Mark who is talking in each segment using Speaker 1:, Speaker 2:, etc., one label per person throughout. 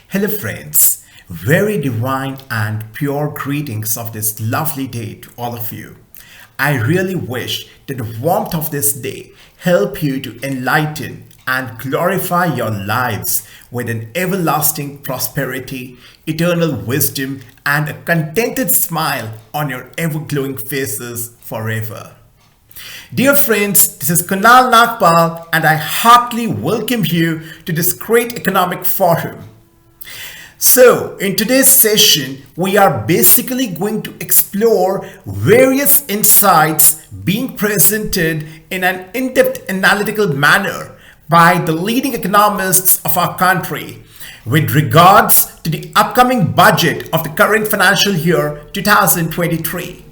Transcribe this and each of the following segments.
Speaker 1: Hello, friends. Very divine and pure greetings of this lovely day to all of you. I really wish that the warmth of this day help you to enlighten and glorify your lives with an everlasting prosperity, eternal wisdom, and a contented smile on your ever glowing faces forever. Dear friends, this is Kunal Nagpal, and I heartily welcome you to this great economic forum. So, in today's session, we are basically going to explore various insights being presented in an in-depth analytical manner by the leading economists of our country with regards to the upcoming budget of the current financial year 2023.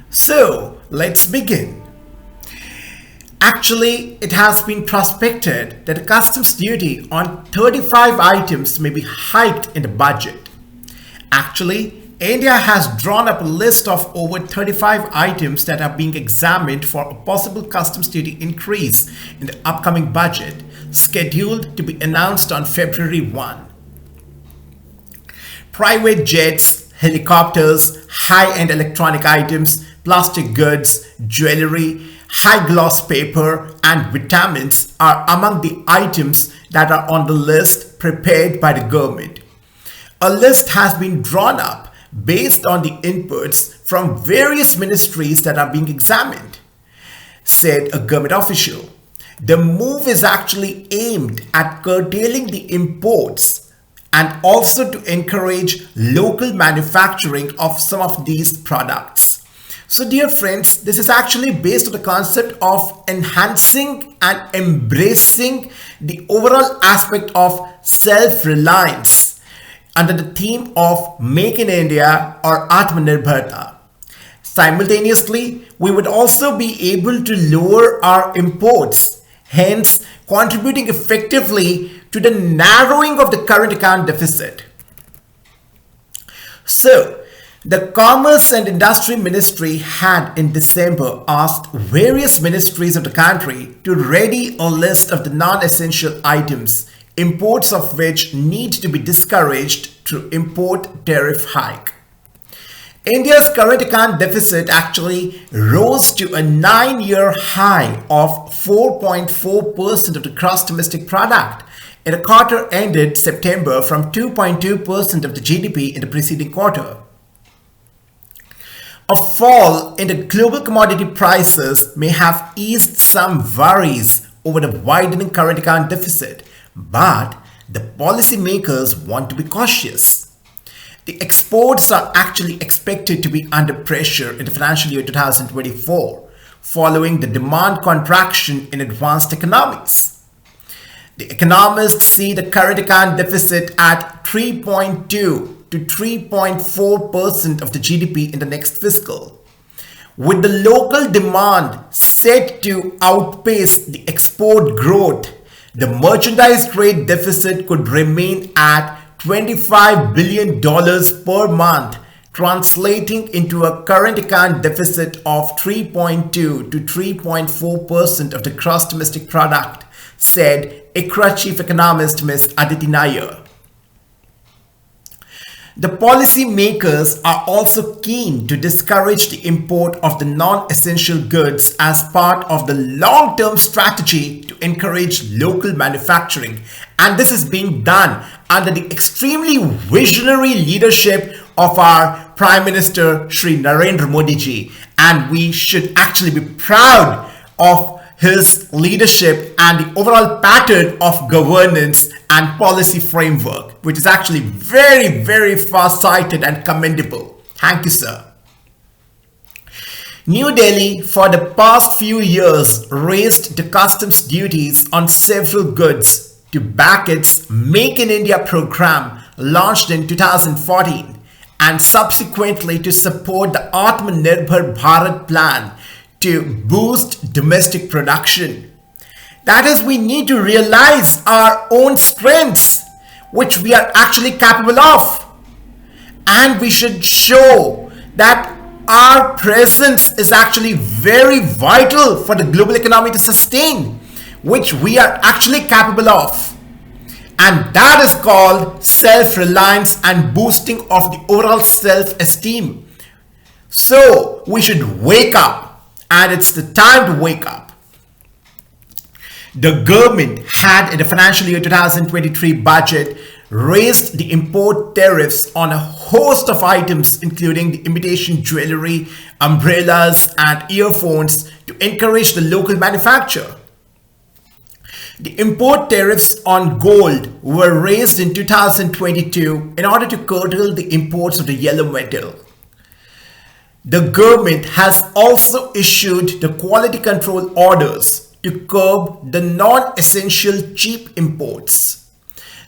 Speaker 1: So, let's begin. Actually, it has been prospected that the customs duty on 35 items may be hiked in the budget. Actually, India has drawn up a list of over 35 items that are being examined for a possible customs duty increase in the upcoming budget, scheduled to be announced on February 1. Private jets, helicopters, high-end electronic items, plastic goods, jewelry, high gloss paper, and vitamins are among the items that are on the list prepared by the government. A list has been drawn up based on the inputs from various ministries that are being examined, said a government official. The move is actually aimed at curtailing the imports and also to encourage local manufacturing of some of these products. So dear friends, this is actually based on the concept of enhancing and embracing the overall aspect of self-reliance under the theme of Make in India or Atmanirbharta. Simultaneously, we would also be able to lower our imports, hence contributing effectively to the narrowing of the current account deficit. So, the Commerce and Industry Ministry had in December asked various ministries of the country to ready a list of the non-essential items, imports of which need to be discouraged through import tariff hike. India's current account deficit actually rose to a 9-year high of 4.4% of the gross domestic product in the quarter ended September from 2.2% of the GDP in the preceding quarter. A fall in the global commodity prices may have eased some worries over the widening current account deficit, but the policymakers want to be cautious. The exports are actually expected to be under pressure in the financial year 2024, following the demand contraction in advanced economies. The economists see the current account deficit at 3.2 to 3.4% of the GDP in the next fiscal. With the local demand set to outpace the export growth, the merchandise trade deficit could remain at $25 billion per month, translating into a current account deficit of 3.2 to 3.4% of the gross domestic product, said ICRA chief economist Ms. Aditi Nair. The policy makers are also keen to discourage the import of the non-essential goods as part of the long-term strategy to encourage local manufacturing. And this is being done under the extremely visionary leadership of our Prime Minister Shri Narendra Modi ji. And we should actually be proud of his leadership and the overall pattern of governance and policy framework, which is actually very, very far-sighted and commendable. Thank you, sir. New Delhi, for the past few years, raised the customs duties on several goods to back its Make in India program launched in 2014 and subsequently to support the Atmanirbhar Bharat plan to boost domestic production. That is, we need to realize our own strengths, which we are actually capable of. And we should show that our presence is actually very vital for the global economy to sustain, which we are actually capable of. And that is called self-reliance and boosting of the overall self-esteem. So we should wake up, and it's the time to wake up. The government had in the financial year 2023 budget raised the import tariffs on a host of items including the imitation jewelry, umbrellas and earphones to encourage the local manufacture. The import tariffs on gold were raised in 2022 in order to curtail the imports of the yellow metal. The government has also issued the quality control orders to curb the non-essential cheap imports.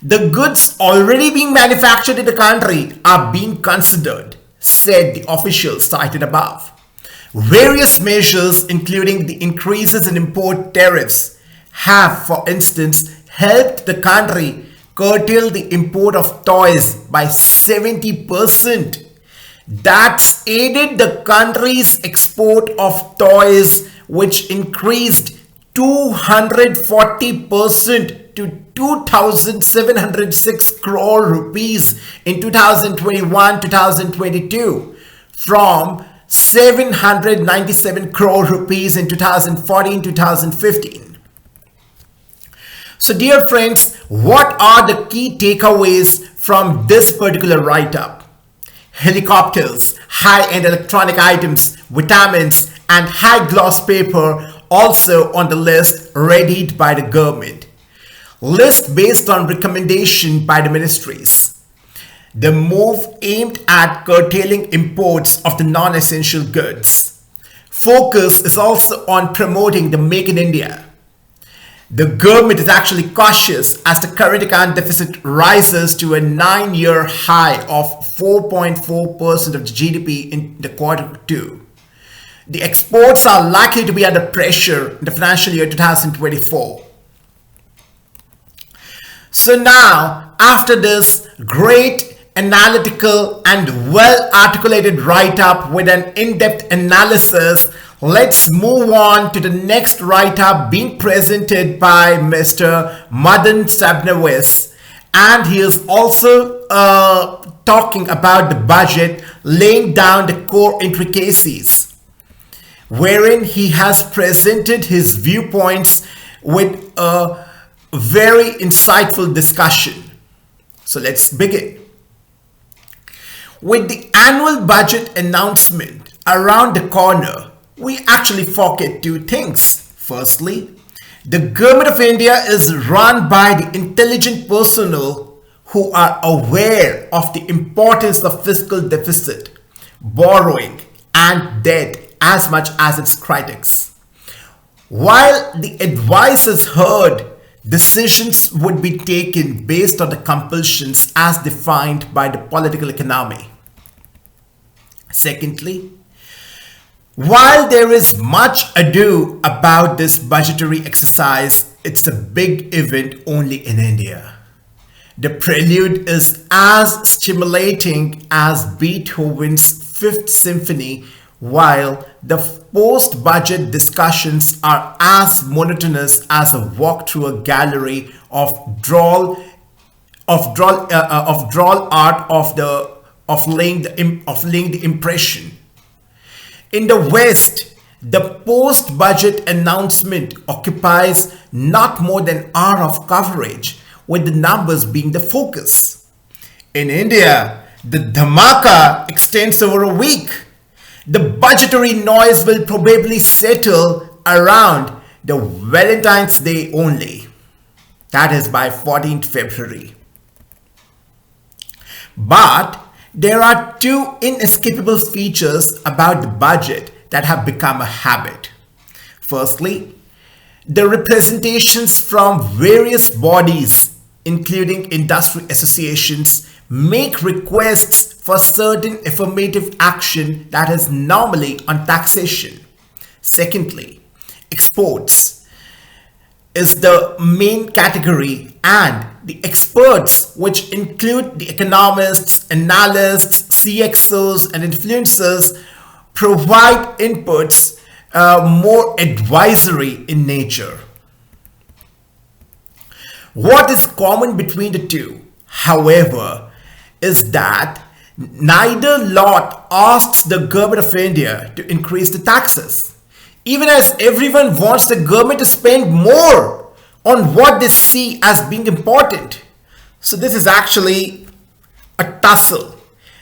Speaker 1: The goods already being manufactured in the country are being considered, said the officials cited above. Various measures, including the increases in import tariffs, have, for instance, helped the country curtail the import of toys by 70%. That's aided the country's export of toys, which increased 240% to 2,706 crore rupees in 2021-2022 from 797 crore rupees in 2014-2015. So dear friends, what are the key takeaways from this particular write-up? Helicopters, high-end electronic items, vitamins, and high-gloss paper also on the list readied by the government. List based on recommendation by the ministries. The move aimed at curtailing imports of the non-essential goods. Focus is also on promoting the Make in India. The government is actually cautious as the current account deficit rises to a 9-year high of 4.4% of the GDP in the quarter 2. The exports are likely to be under pressure in the financial year 2024. So now, after this great analytical and well-articulated write-up with an in-depth analysis, let's move on to the next write-up being presented by Mr. Madan Sabnawis. And he is also talking about the budget, laying down the core intricacies, wherein he has presented his viewpoints with a very insightful discussion. So let's begin. With the annual budget announcement around the corner, we actually forget two things. Firstly, the government of India is run by the intelligent personnel who are aware of the importance of fiscal deficit, borrowing, and debt as much as its critics. While the advice is heard, decisions would be taken based on the compulsions as defined by the political economy. Secondly, while there is much ado about this budgetary exercise, it's a big event only in India. The prelude is as stimulating as Beethoven's Fifth Symphony, while the post-budget discussions are as monotonous as a walk through a gallery of droll art of laying the impression. In the West, the post-budget announcement occupies not more than an hour of coverage, with the numbers being the focus. In India, the dhamaka extends over a week. The budgetary noise will probably settle around the Valentine's Day only. That is by 14th February. But there are two inescapable features about the budget that have become a habit. Firstly, the representations from various bodies, including industry associations, make requests for certain affirmative action that is normally on taxation. Secondly, exports is the main category, and the experts, which include the economists, analysts, CXOs, and influencers, provide inputs more advisory in nature. What is common between the two, however, is that neither lot asks the government of India to increase the taxes, even as everyone wants the government to spend more on what they see as being important. So this is actually a tussle.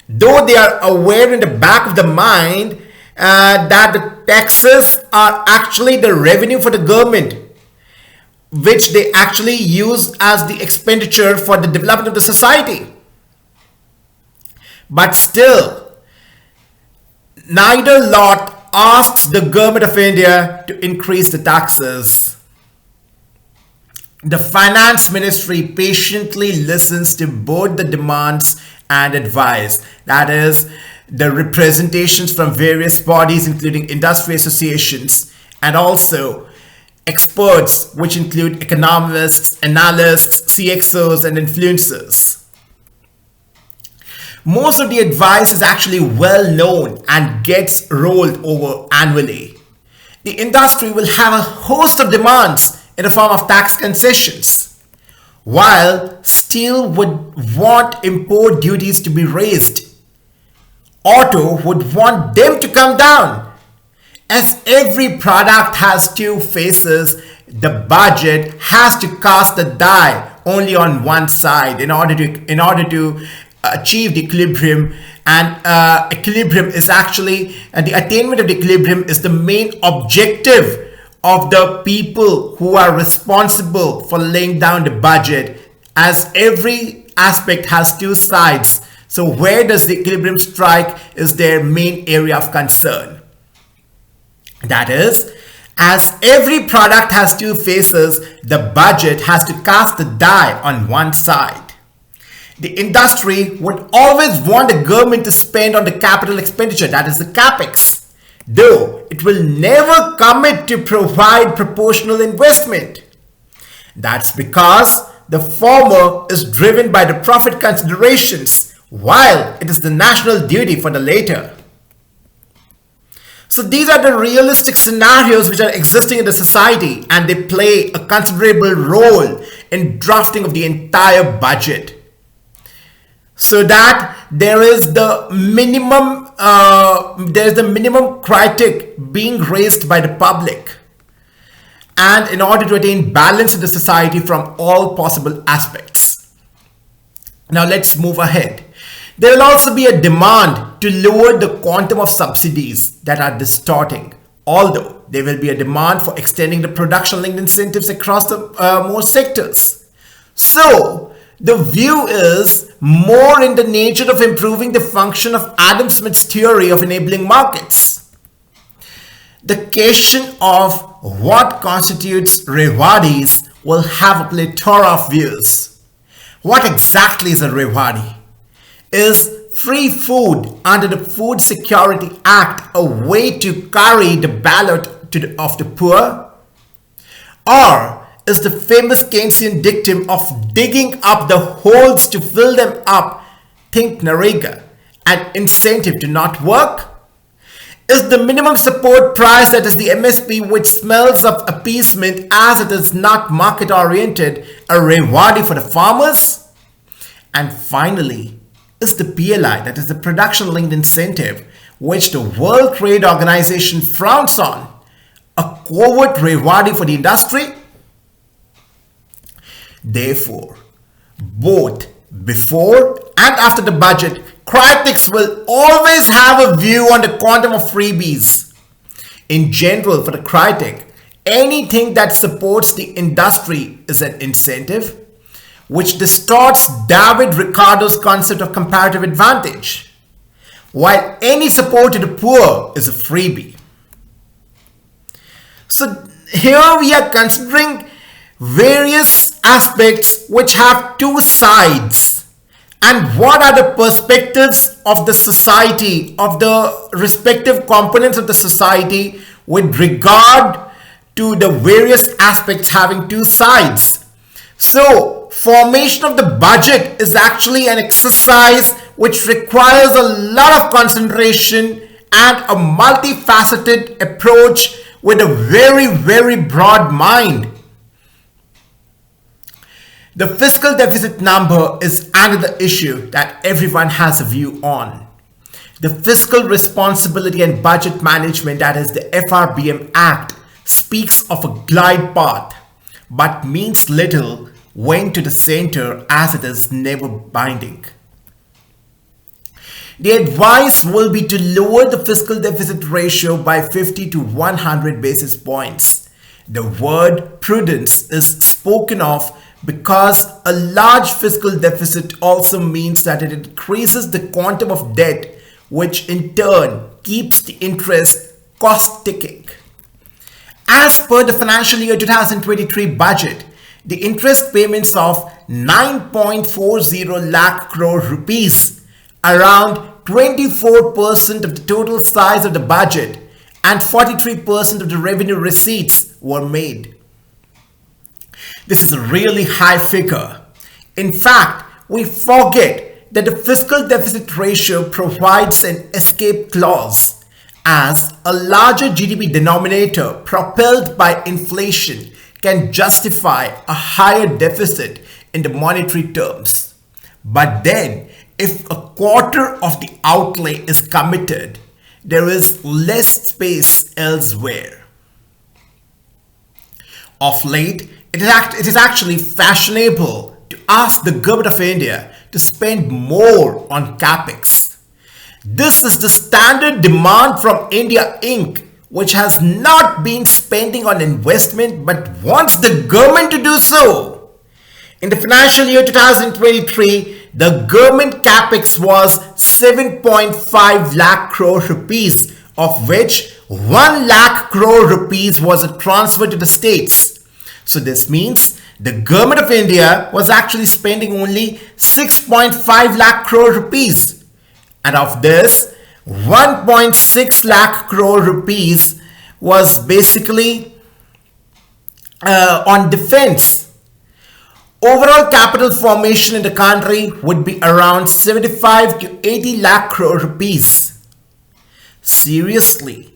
Speaker 1: Though they are aware in the back of the mind that the taxes are actually the revenue for the government, which they actually use as the expenditure for the development of the society. But still, neither lot asks the government of India to increase the taxes. The finance ministry patiently listens to both the demands and advice. That is, the representations from various bodies, including industry associations, and also experts, which include economists, analysts, CXOs, and influencers. Most of the advice is actually well known and gets rolled over annually. The industry will have a host of demands in the form of tax concessions, while steel would want import duties to be raised. Auto would want them to come down. As every product has two faces, the budget has to cast the die only on one side in order to achieve the equilibrium. And equilibrium is actually the attainment of the equilibrium is the main objective of the people who are responsible for laying down the budget, as every aspect has two sides. So where does the equilibrium strike is their main area of concern. That is, as every product has two faces, the budget has to cast the die on one side. The industry would always want the government to spend on the capital expenditure, that is the capex, though it will never commit to provide proportional investment. That's because the former is driven by the profit considerations, while it is the national duty for the later. So these are the realistic scenarios which are existing in the society, and they play a considerable role in drafting of the entire budget. So that there is the minimum critic being raised by the public, and in order to attain balance in the society from all possible aspects. Now let's move ahead. There will also be a demand to lower the quantum of subsidies that are distorting, although there will be a demand for extending the production-linked incentives across the more sectors. So the view is more in the nature of improving the function of Adam Smith's theory of enabling markets. The question of what constitutes rewardis will have a plethora of views. What exactly is a rewadi? Is free food under the Food Security Act a way to carry the ballot of the poor? Or is the famous Keynesian dictum of digging up the holes to fill them up, think Narega, an incentive to not work? Is the minimum support price, that is the MSP, which smells of appeasement as it is not market oriented, a reward for the farmers? And finally, is the PLI, that is the production linked incentive, which the World Trade Organization frowns on, a covert reward for the industry? Therefore, both before and after the budget, critics will always have a view on the quantum of freebies. In general, for the critic, anything that supports the industry is an incentive, which distorts David Ricardo's concept of comparative advantage, while any support to the poor is a freebie. So here we are considering various aspects which have two sides, and what are the perspectives of the society, of the respective components of the society with regard to the various aspects having two sides. So formation of the budget is actually an exercise which requires a lot of concentration and a multifaceted approach with a very, very broad mind. The fiscal deficit number is another issue that everyone has a view on. The Fiscal Responsibility and Budget Management, that is the FRBM Act, speaks of a glide path, but means little when to the center, as it is never binding. The advice will be to lower the fiscal deficit ratio by 50 to 100 basis points. The word prudence is spoken of because a large fiscal deficit also means that it increases the quantum of debt, which in turn keeps the interest cost ticking. As per the financial year 2023 budget, the interest payments of 9.40 lakh crore rupees, around 24% of the total size of the budget and 43% of the revenue receipts were made. This is a really high figure. In fact, we forget that the fiscal deficit ratio provides an escape clause, as a larger GDP denominator propelled by inflation can justify a higher deficit in the monetary terms. But then, if a quarter of the outlay is committed, there is less space elsewhere. Of late, it is actually fashionable to ask the government of India to spend more on capex. This is the standard demand from India Inc., which has not been spending on investment but wants the government to do so. In the financial year 2023, the government capex was 7.5 lakh crore rupees, of which 1 lakh crore rupees was a transfer to the states. So this means the government of India was actually spending only 6.5 lakh crore rupees. And of this, 1.6 lakh crore rupees was basically on defense. Overall capital formation in the country would be around 75 to 80 lakh crore rupees. Seriously,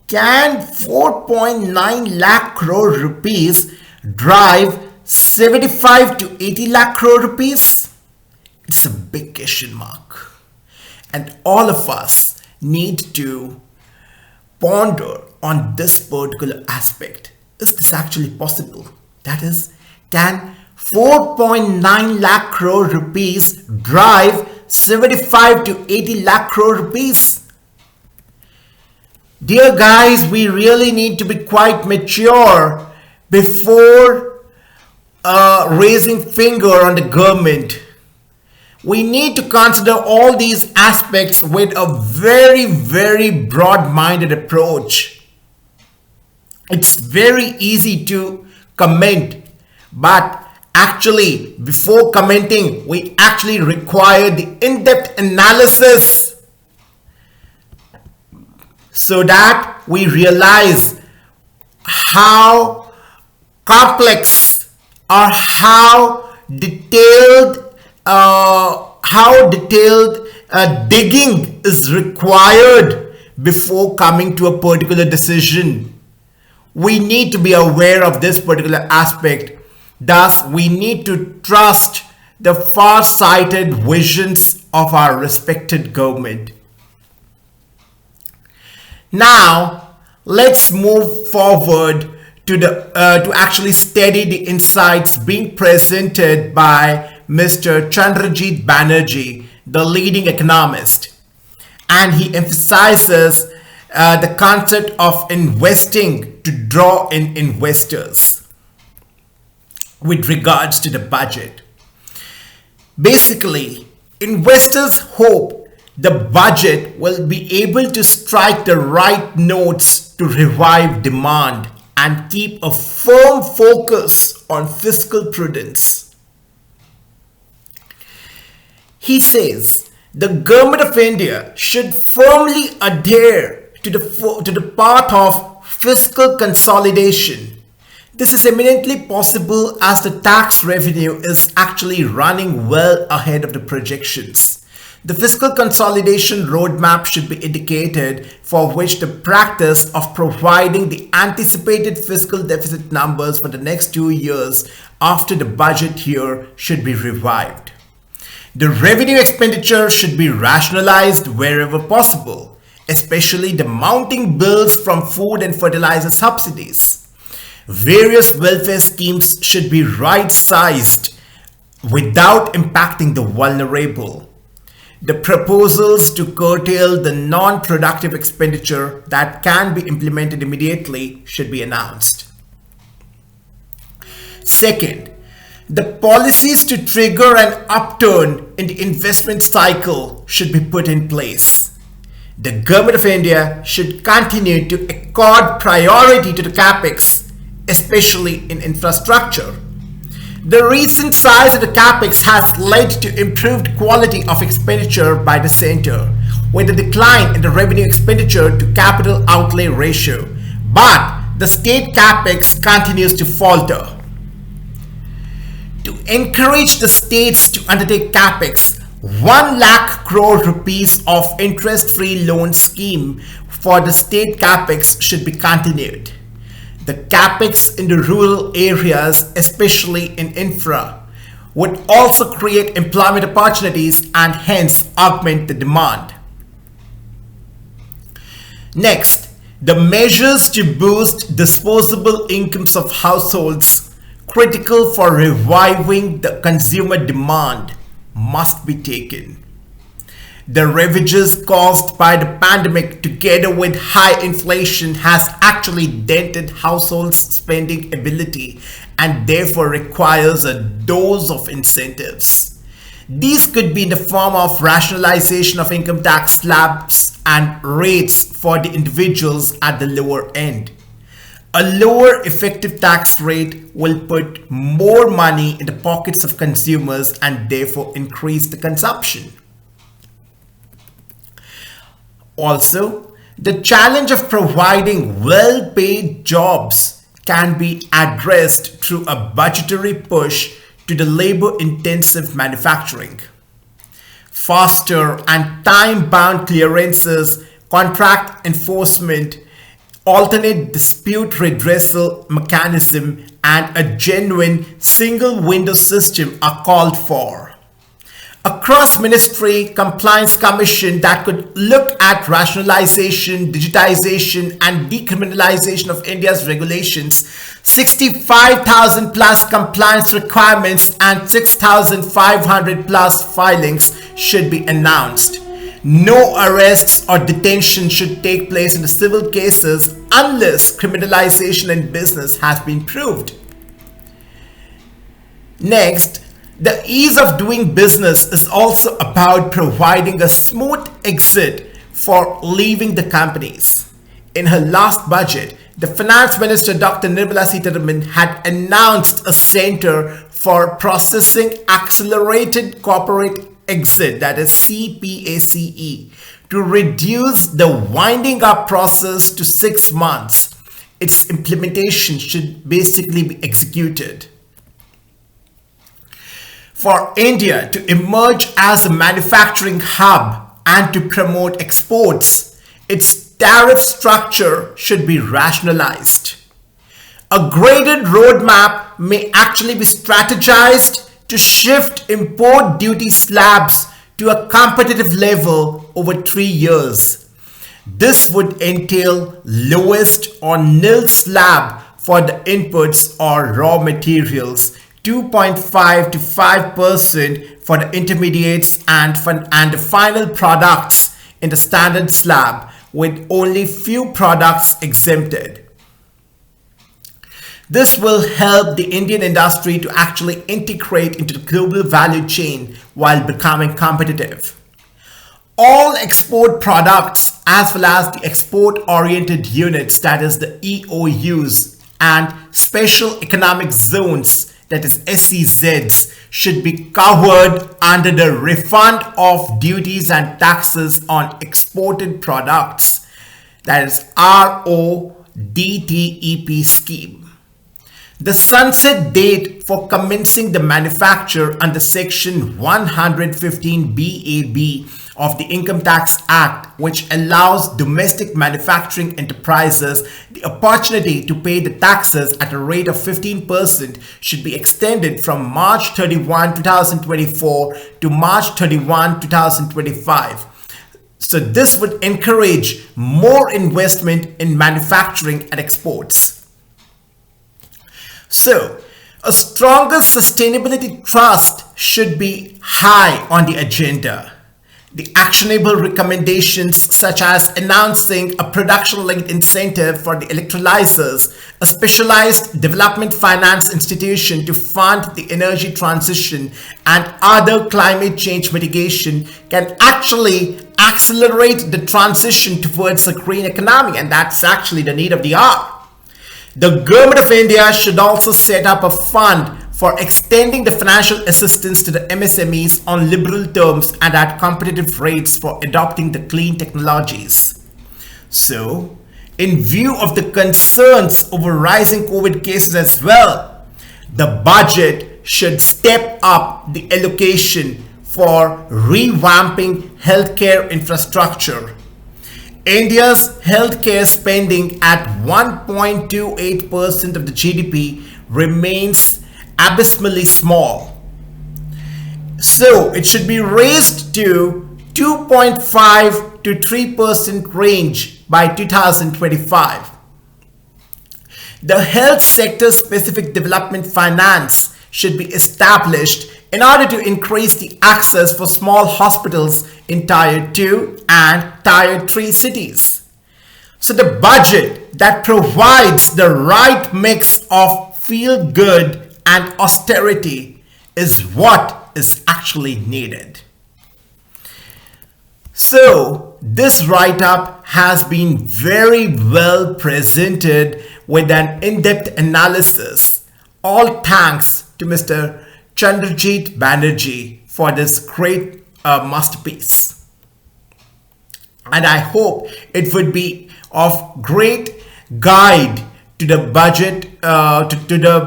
Speaker 1: can 4.9 lakh crore rupees drive 75 to 80 lakh crore rupees? It's a big question mark. And all of us need to ponder on this particular aspect. Is this actually possible? That is, can 4.9 lakh crore rupees drive 75 to 80 lakh crore rupees? Dear guys, we really need to be quite mature before raising finger on the government. We need to consider all these aspects with a very, very broad-minded approach. It's very easy to comment, but actually, before commenting, we actually require the in-depth analysis so that we realize how complex or how detailed digging is required before coming to a particular decision. We need to be aware of this particular aspect. Thus, we need to trust the far-sighted visions of our respected government. Now, let's move forward to actually study the insights being presented by Mr. Chandrajit Banerjee, the leading economist. And he emphasizes the concept of investing to draw in investors with regards to the budget. Basically, investors hope the budget will be able to strike the right notes to revive demand and keep a firm focus on fiscal prudence. He says the government of India should firmly adhere to the path of fiscal consolidation. This is eminently possible as the tax revenue is actually running well ahead of the projections. The fiscal consolidation roadmap should be indicated, for which the practice of providing the anticipated fiscal deficit numbers for the next 2 years after the budget year should be revived. The revenue expenditure should be rationalized wherever possible, especially the mounting bills from food and fertilizer subsidies. Various welfare schemes should be right-sized without impacting the vulnerable. The proposals to curtail the non-productive expenditure that can be implemented immediately should be announced. Second, the policies to trigger an upturn in the investment cycle should be put in place. The Government of India should continue to accord priority to the capex, especially in infrastructure. The recent size of the capex has led to improved quality of expenditure by the center, with a decline in the revenue expenditure to capital outlay ratio, but the state capex continues to falter. To encourage the states to undertake capex, 1 lakh crore rupees of interest-free loan scheme for the state capex should be continued. The capex in the rural areas, especially in infra, would also create employment opportunities and hence augment the demand. Next, the measures to boost disposable incomes of households, critical for reviving the consumer demand, must be taken. The ravages caused by the pandemic together with high inflation has actually dented households' spending ability and therefore requires a dose of incentives. These could be in the form of rationalization of income tax slabs and rates for the individuals at the lower end. A lower effective tax rate will put more money in the pockets of consumers and therefore increase the consumption. Also, the challenge of providing well-paid jobs can be addressed through a budgetary push to the labor-intensive manufacturing. Faster and time-bound clearances, contract enforcement, alternate dispute redressal mechanism, and a genuine single window system are called for. A cross-ministry compliance commission that could look at rationalization, digitization, and decriminalization of India's regulations, 65,000 plus compliance requirements, and 6,500 plus filings should be announced. No arrests or detention should take place in the civil cases unless criminalization in business has been proved. Next, the ease of doing business is also about providing a smooth exit for leaving the companies. In her last budget, the Finance Minister Dr. Nirmala Sitharaman had announced a center for processing accelerated corporate exit, that is CPACE, to reduce the winding up process to 6 months. Its implementation should basically be executed. For India to emerge as a manufacturing hub and to promote exports, its tariff structure should be rationalized. A graded roadmap may actually be strategized to shift import duty slabs to a competitive level over 3 years. This would entail lowest or nil slab for the inputs or raw materials, 2.5 to 5% for the intermediates and the final products in the standard slab, with only few products exempted. This will help the Indian industry to actually integrate into the global value chain while becoming competitive. All export products as well as the export-oriented units, that is the EOUs, and special economic zones, that is SEZs, should be covered under the refund of duties and taxes on exported products, that is RODTEP scheme. The sunset date for commencing the manufacture under Section 115 BAB of the Income Tax Act, which allows domestic manufacturing enterprises the opportunity to pay the taxes at a rate of 15%, should be extended from March 31, 2024 to March 31, 2025. So this would encourage more investment in manufacturing and exports. So, a stronger sustainability trust should be high on the agenda. The actionable recommendations, such as announcing a production-linked incentive for the electrolyzers, a specialized development finance institution to fund the energy transition, and other climate change mitigation, can actually accelerate the transition towards a green economy, and that's actually the need of the hour. The Government of India should also set up a fund for extending the financial assistance to the MSMEs on liberal terms and at competitive rates for adopting the clean technologies. So, in view of the concerns over rising COVID cases as well, the budget should step up the allocation for revamping healthcare infrastructure. India's healthcare spending at 1.28% of the GDP remains abysmally small. So it should be raised to 2.5 to 3% range by 2025. The health sector specific development finance should be established in order to increase the access for small hospitals in Tier 2 and Tier 3 cities. So the budget that provides the right mix of feel good and austerity is what is actually needed. So this write-up has been very well presented with an in-depth analysis. All thanks to Mr. Chandrajit Banerjee for this great masterpiece. And I hope it would be of great guide to the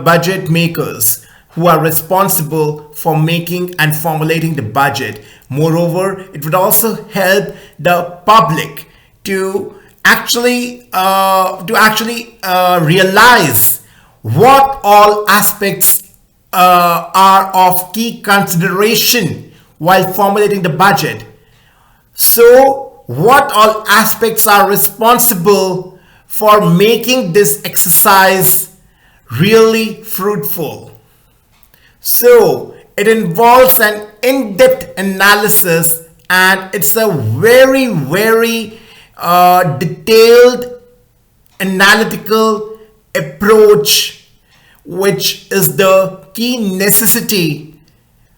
Speaker 1: budget makers who are responsible for making and formulating the budget. Moreover, it would also help the public to actually realize what all aspects are of key consideration while formulating the budget. So, what all aspects are responsible for making this exercise really fruitful? So, it involves an in-depth analysis, and it's a very, very detailed analytical approach, which is the key necessity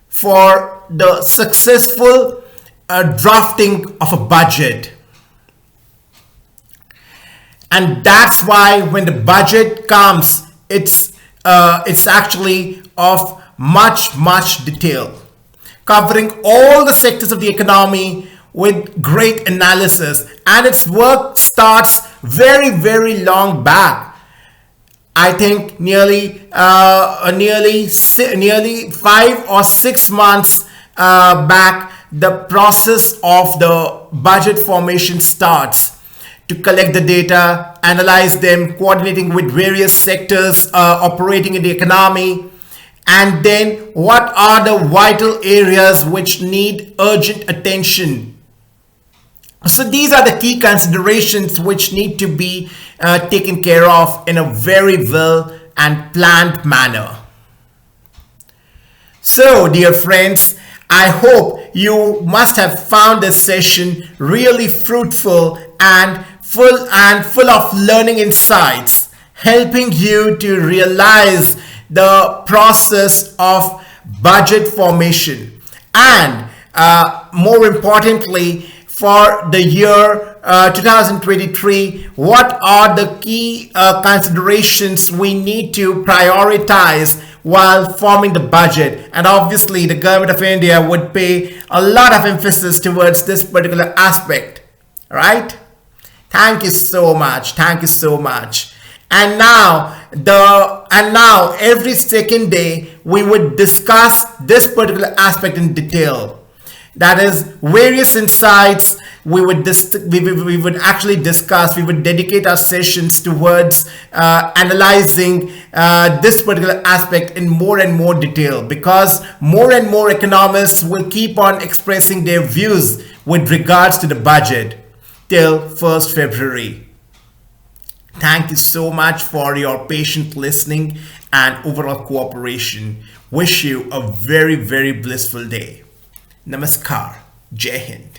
Speaker 1: for the successful drafting of a budget. And that's why when the budget comes, it's actually of much detail, covering all the sectors of the economy with great analysis, and its work starts very long back. I think nearly 5 or 6 months back, the process of the budget formation starts to collect the data, analyze them, coordinating with various sectors operating in the economy, and then what are the vital areas which need urgent attention. So these are the key considerations which need to be taken care of in a very well and planned manner. So, dear friends, I hope you must have found this session really fruitful and full of learning insights, helping you to realize the process of budget formation, and more importantly, for the year 2023, what are the key considerations we need to prioritize while forming the budget? And obviously, the Government of India would pay a lot of emphasis towards this particular aspect, right? Thank you so much. Thank you so much. And now every second day we would discuss this particular aspect in detail. That is various insights we would actually discuss. We would dedicate our sessions towards analyzing this particular aspect in more and more detail, because more and more economists will keep on expressing their views with regards to the budget till 1st February. Thank you so much for your patient listening and overall cooperation. Wish you a very, very blissful day. Namaskar. Jai Hind.